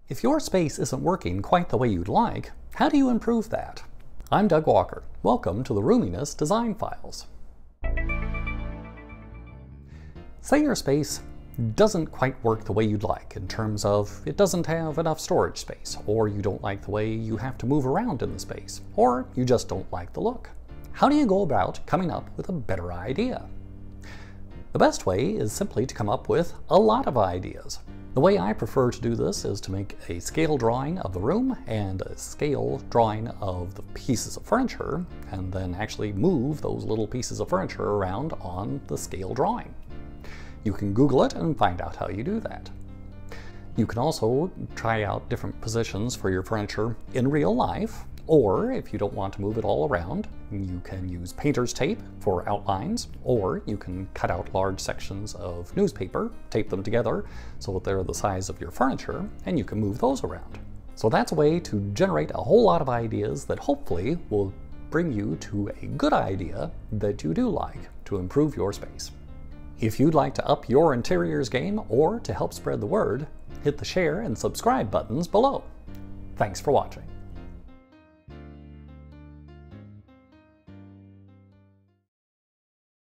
If your space isn't working quite the way you'd like, how do you improve that? I'm Doug Walker. Welcome to the Roominess Design Files. Say your space doesn't quite work the way you'd like in terms of it doesn't have enough storage space, or you don't like the way you have to move around in the space, or you just don't like the look. How do you go about coming up with a better idea? The best way is simply to come up with a lot of ideas. The way I prefer to do this is to make a scale drawing of the room and a scale drawing of the pieces of furniture, and then actually move those little pieces of furniture around on the scale drawing. You can Google it and find out how you do that. You can also try out different positions for your furniture in real life, or if you don't want to move it all around, you can use painter's tape for outlines, or you can cut out large sections of newspaper, tape them together so that they're the size of your furniture, and you can move those around. So that's a way to generate a whole lot of ideas that hopefully will bring you to a good idea that you do like to improve your space. If you'd like to up your interiors game or to help spread the word, hit the share and subscribe buttons below. Thanks for watching.